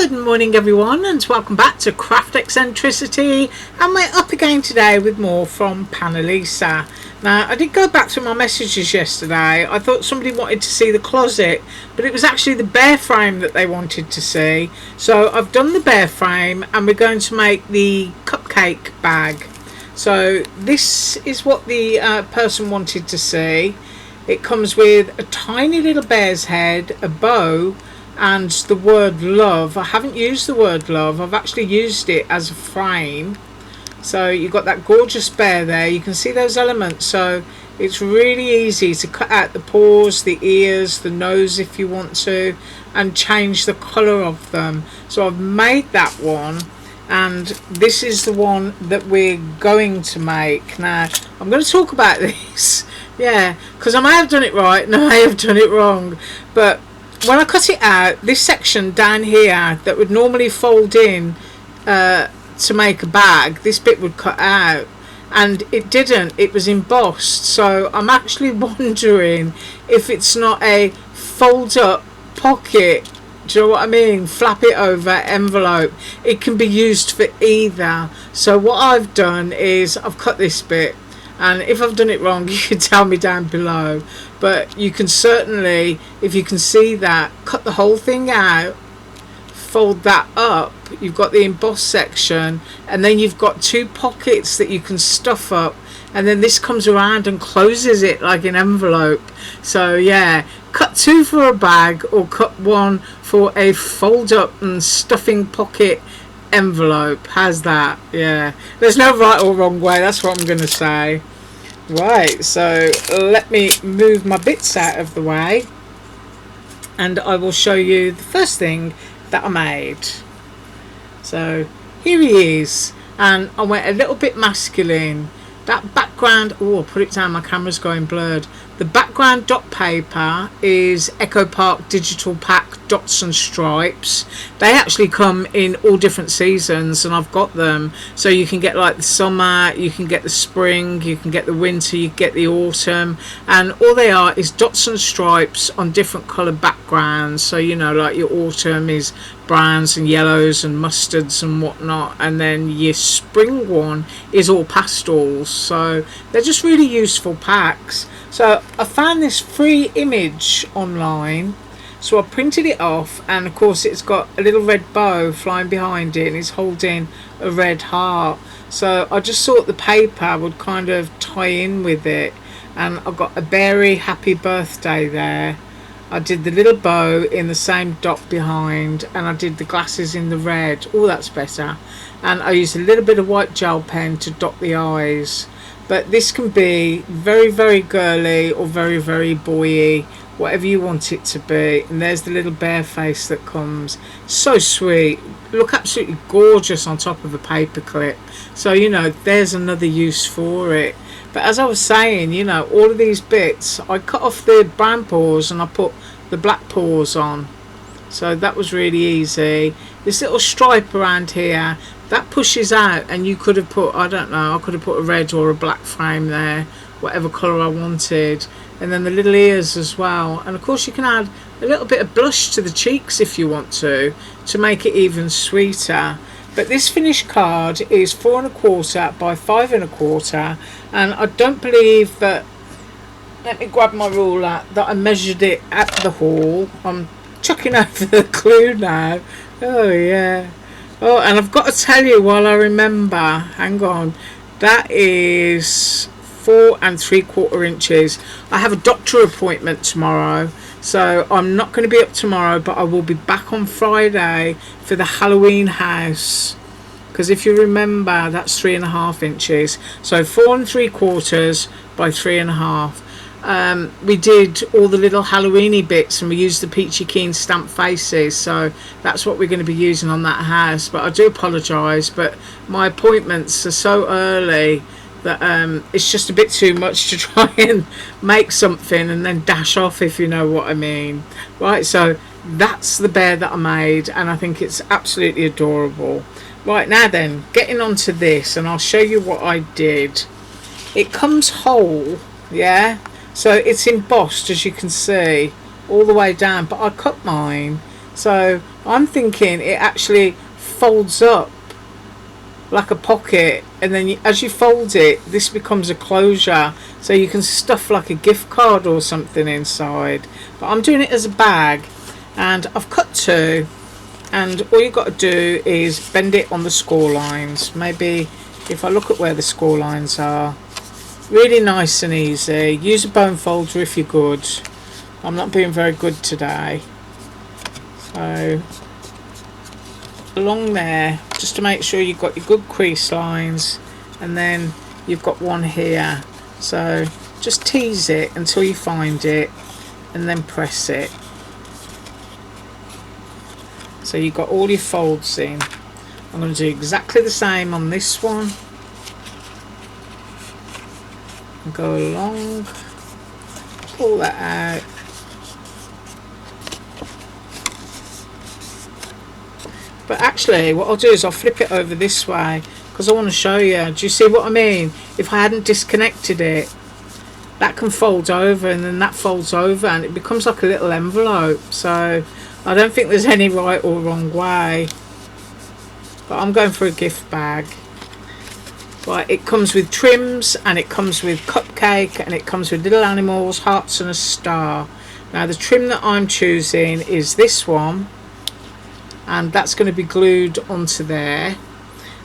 Good morning everyone, and welcome back to Craft Eccentricity, and we're up again today with more from Panalisa. Now, I did go back to my messages yesterday. I thought somebody wanted to see the closet, but it was actually the bear frame that they wanted to see. So I've done the bear frame and we're going to make the cupcake bag. So this is what the person wanted to see. It comes with a tiny little bear's head, a bow, and the word love. I haven't used the word love, I've actually used it as a frame. So you've got that gorgeous bear there, you can see those elements, so it's really easy to cut out the paws, the ears, the nose if you want to, and change the colour of them. So I've made that one, and this is the one that we're going to make. Now I'm going to talk about this, yeah, because I may have done it right and I may have done it wrong, but when I cut it out, this section down here that would normally fold in to make a bag, this bit would cut out, and it didn't. It was embossed, so I'm actually wondering if it's not a fold up pocket, do you know what I mean, flap it over envelope. It can be used for either. So what I've done is I've cut this bit, and if I've done it wrong you can tell me down below, but you can certainly, if you can see that, cut the whole thing out, fold that up, you've got the embossed section, and then you've got two pockets that you can stuff up, and then this comes around and closes it like an envelope. So yeah, cut two for a bag or cut one for a fold up and stuffing pocket envelope. How's that? Yeah, there's no right or wrong way, that's what I'm gonna say. Right, so let me move my bits out of the way and I will show you the first thing that I made. So here he is, and I went a little bit masculine. That background, oh, I'll put it down, my camera's going blurred. The background dot paper is Echo Park Digital Pack Dots and Stripes. They actually come in all different seasons, and I've got them. So you can get like the summer, you can get the spring, you can get the winter, you can get the autumn. And all they are is dots and stripes on different colour backgrounds. So, you know, like your autumn is browns and yellows and mustards and whatnot, and then your spring one is all pastels. So they're just really useful packs. So I found this free image online, so I printed it off, and of course it's got a little red bow flying behind it and it's holding a red heart. So I just thought the paper would kind of tie in with it, and I got a berry happy birthday there. I did the little bow in the same dot behind, and I did the glasses in the red. Oh, that's better. And I used a little bit of white gel pen to dot the eyes. But this can be very, very girly or very, very boy-y, whatever you want it to be. And there's the little bear face that comes. So sweet. Look absolutely gorgeous on top of a paper clip. So, you know, there's another use for it. But as I was saying, you know, all of these bits, I cut off the brown paws and I put the black paws on. So that was really easy. This little stripe around here, that pushes out, and you could have put, I don't know, I could have put a red or a black frame there, whatever colour I wanted. And then the little ears as well. And of course you can add a little bit of blush to the cheeks if you want to make it even sweeter. But this finished card is 4 1/4 by 5 1/4, and I don't believe that, let me grab my ruler, that I measured it at the haul. I'm chucking over the clue now. Oh yeah. Oh, and I've got to tell you while I remember, hang on, that is 4 3/4 inches. I have a doctor appointment tomorrow, so I'm not going to be up tomorrow, but I will be back on Friday for the Halloween house, because if you remember, that's 3 1/2 inches. So 4 3/4 by 3 1/2. We did all the little Halloweeny bits, and we used the Peachy Keen stamp faces, so that's what we're going to be using on that house. But I do apologise, but my appointments are so early that it's just a bit too much to try and make something and then dash off, if you know what I mean. Right, so that's the bear that I made, and I think it's absolutely adorable. Right, now then, getting on to this, and I'll show you what I did. It comes whole, yeah, so it's embossed, as you can see, all the way down, but I cut mine So I'm thinking it actually folds up like a pocket, and then as you fold it, this becomes a closure, so you can stuff like a gift card or something inside. But I'm doing it as a bag, and I've cut two, and all you've got to do is bend it on the score lines. Maybe if I look at where the score lines are, really nice and easy. Use a bone folder if you're good. I'm not being very good today. So along there, just to make sure you've got your good crease lines, and then you've got one here. So just tease it until you find it, and then press it. So you've got all your folds in. I'm going to do exactly the same on this one. And go along, pull that out. But actually what I'll do is I'll flip it over this way, because I want to show you. Do you see what I mean? If I hadn't disconnected it, that can fold over, and then that folds over, and it becomes like a little envelope. So I don't think there's any right or wrong way, but I'm going for a gift bag. Right, it comes with trims, and it comes with Cupcake, and it comes with little animals, hearts and a star. Now the trim that I'm choosing is this one, and that's going to be glued onto there.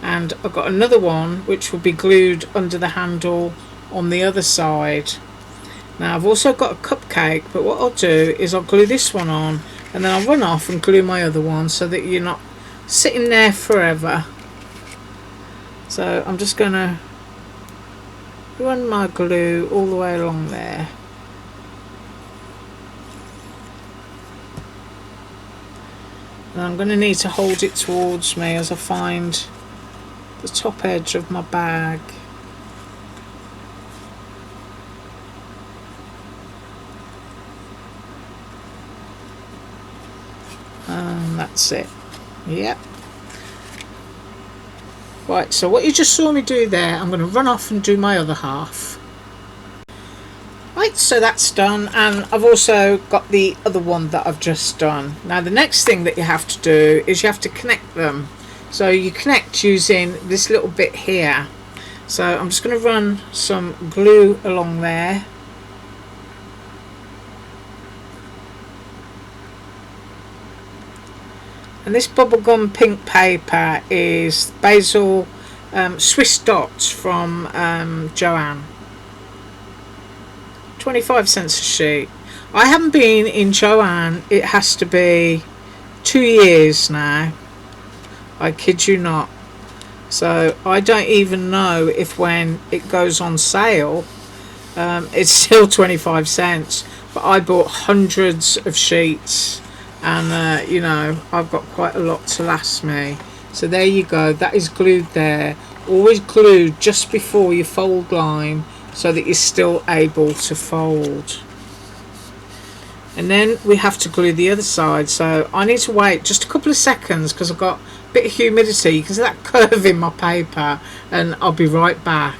And I've got another one which will be glued under the handle on the other side. Now I've also got a Cupcake, but what I'll do is I'll glue this one on, and then I'll run off and glue my other one, so that you're not sitting there forever. So I'm just going to run my glue all the way along there. And I'm going to need to hold it towards me as I find the top edge of my bag. And that's it. Yep. Right, so what you just saw me do there, I'm going to run off and do my other half. Right, so that's done, and I've also got the other one that I've just done. Now the next thing that you have to do is you have to connect them. So you connect using this little bit here. So I'm just going to run some glue along there. And this bubblegum pink paper is basil Swiss dots from Joanne. 25 cents a sheet. I haven't been in Joanne, it has to be 2 years now. I kid you not. So I don't even know if when it goes on sale it's still 25 cents. But I bought hundreds of sheets, and you know, I've got quite a lot to last me. So there you go, that is glued there. Always glue just before your fold line, so that you're still able to fold. And then we have to glue the other side, so I need to wait just a couple of seconds because I've got a bit of humidity. You can see that curve in my paper, and I'll be right back.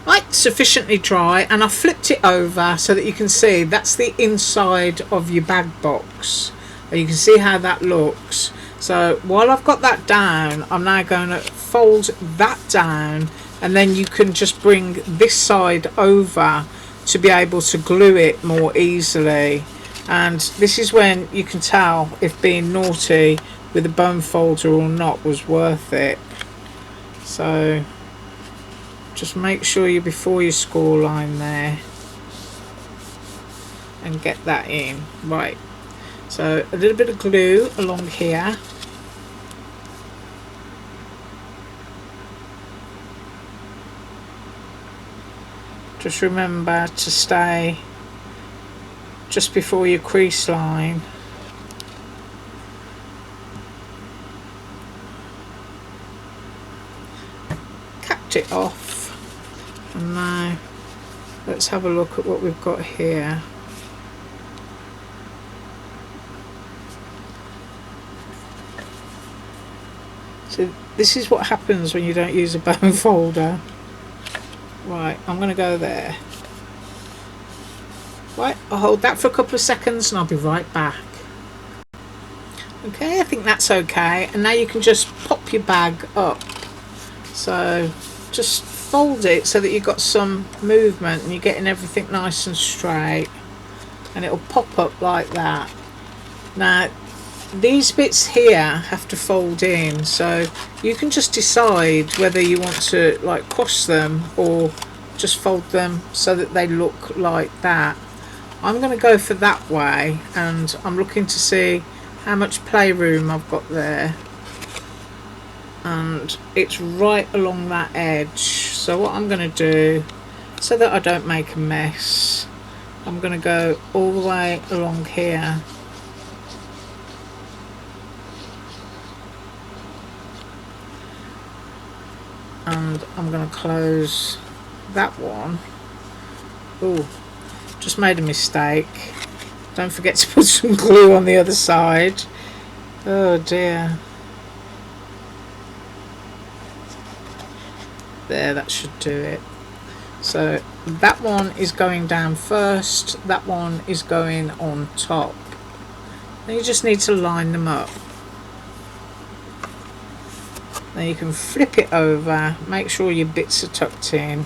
Right, sufficiently dry, and I flipped it over so that you can see that's the inside of your bag box, and you can see how that looks. So while I've got that down, I'm now going to fold that down, and then you can just bring this side over to be able to glue it more easily. And this is when you can tell if being naughty with a bone folder or not was worth it. So just make sure you're before your score line there and get that in. Right, so a little bit of glue along here. Just remember to stay just before your crease line. Capped it off, and now let's have a look at what we've got here. So this is what happens when you don't use a bone folder. Right, I'm going to go there. Right, I'll hold that for a couple of seconds and I'll be right back. Okay, I think that's okay. And now you can just pop your bag up. So just fold it so that you've got some movement and you're getting everything nice and straight, and it'll pop up like that. Now these bits here have to fold in, so you can just decide whether you want to like cross them or just fold them so that they look like that. I'm going to go for that way, and I'm looking to see how much playroom I've got there, and it's right along that edge. So what I'm going to do, so that I don't make a mess, I'm going to go all the way along here, and I'm going to close that one. Oh, just made a mistake. Don't forget to put some glue on the other side. Oh dear. There, that should do it. So that one is going down first, that one is going on top. Then you just need to line them up. Then you can flip it over, make sure your bits are tucked in.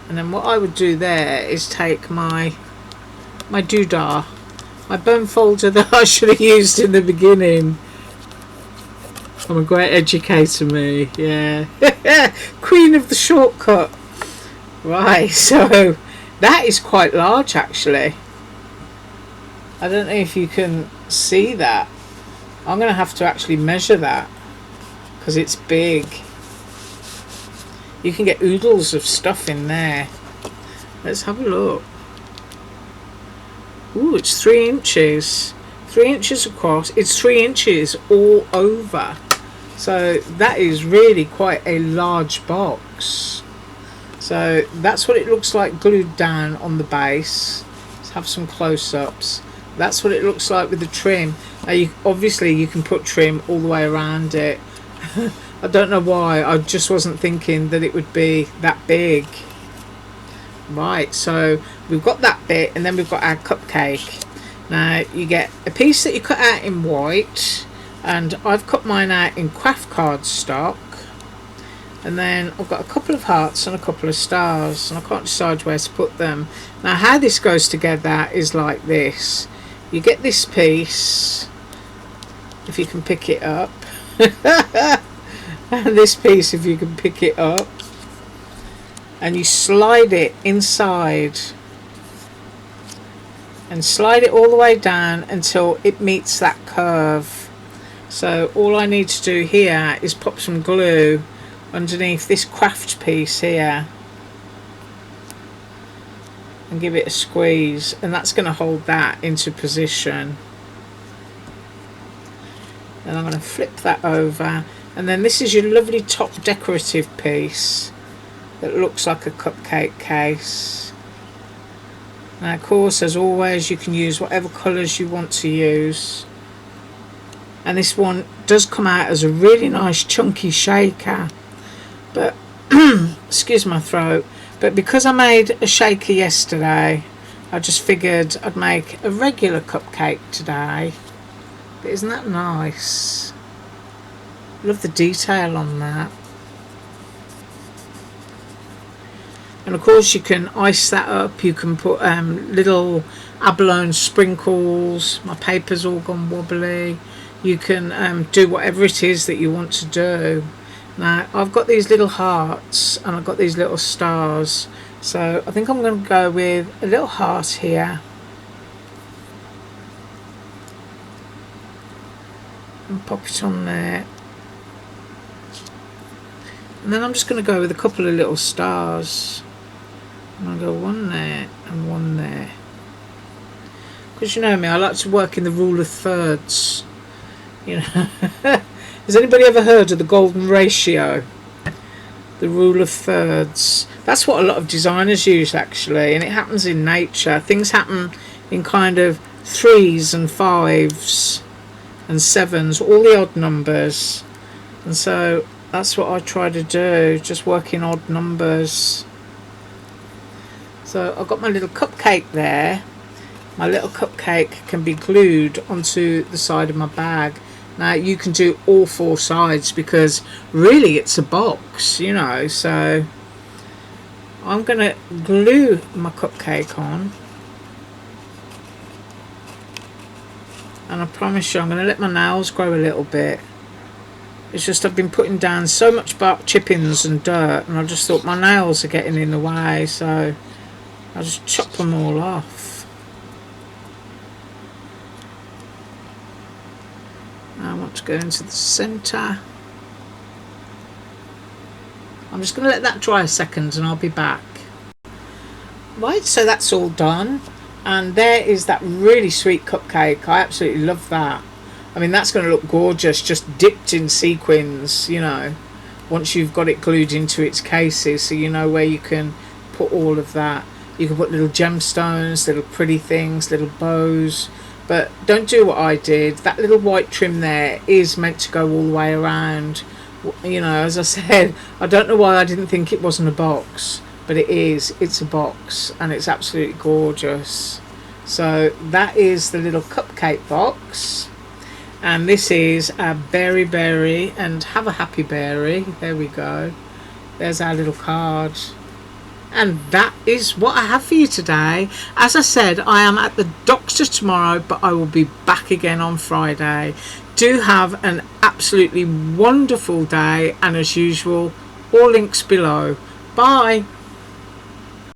And then what I would do there is take my doodah, my bone folder that I should have used in the beginning. I'm a great educator, me, yeah. Queen of the shortcut. Right, so that is quite large actually. I don't know if you can see that. I'm going to have to actually measure that because it's big. You can get oodles of stuff in there. Let's have a look. Ooh, it's 3 inches. 3 inches across. It's 3 inches all over. So that is really quite a large box. So that's what it looks like glued down on the base. Let's have some close-ups. That's what it looks like with the trim. Now obviously you can put trim all the way around it. I don't know why, I just wasn't thinking that it would be that big. Right, so we've got that bit, and then we've got our cupcake. Now you get a piece that you cut out in white, and I've cut mine out in craft card stock. And then I've got a couple of hearts and a couple of stars, and I can't decide where to put them. Now how this goes together is like this. You get this piece, if you can pick it up, and this piece if you can pick it up, and you slide it inside and slide it all the way down until it meets that curve. So all I need to do here is pop some glue underneath this craft piece here and give it a squeeze, and that's going to hold that into position. And I'm going to flip that over, and then this is your lovely top decorative piece that looks like a cupcake case. Now of course, as always, you can use whatever colours you want to use, and this one does come out as a really nice chunky shaker, but excuse my throat, but because I made a shaker yesterday, I just figured I'd make a regular cupcake today. But isn't that nice? Love the detail on that. And of course you can ice that up, you can put little abalone sprinkles. My paper's all gone wobbly. You can do whatever it is that you want to do. Now I've got these little hearts and I've got these little stars, so I think I'm going to go with a little heart here and pop it on there, and then I'm just going to go with a couple of little stars. I'm going to go one there and one there, because you know me, I like to work in the rule of thirds, you know. Has anybody ever heard of the golden ratio? The rule of thirds. That's what a lot of designers use actually, and it happens in nature. Things happen in kind of 3s and 5s and 7s, all the odd numbers. And so that's what I try to do, just work in odd numbers. So I've got my little cupcake there. my little cupcake can be glued onto the side of my bag. Now you can do all four sides because really it's a box, you know. So I'm going to glue my cupcake on, and I promise you I'm going to let my nails grow a little bit. It's just I've been putting down so much bark chippings and dirt, and I just thought my nails are getting in the way, so I'll just chop them all off. I want to go into the centre. I'm just going to let that dry a second and I'll be back. Right, so that's all done, and there is that really sweet cupcake. I absolutely love that. I mean, that's going to look gorgeous, just dipped in sequins, you know, once you've got it glued into its cases, so you know where you can put all of that. You can put little gemstones, little pretty things, little bows, but don't do what I did. That little white trim there is meant to go all the way around. You know, as I said, I don't know why I didn't think it wasn't a box, but it is. It's a box, and it's absolutely gorgeous. So that is the little cupcake box. And this is a berry and have a happy berry. There we go. There's our little card. And that is what I have for you today. As I said, I am at the doctor tomorrow, but I will be back again on Friday. Do have an absolutely wonderful day, and as usual, all links below. Bye.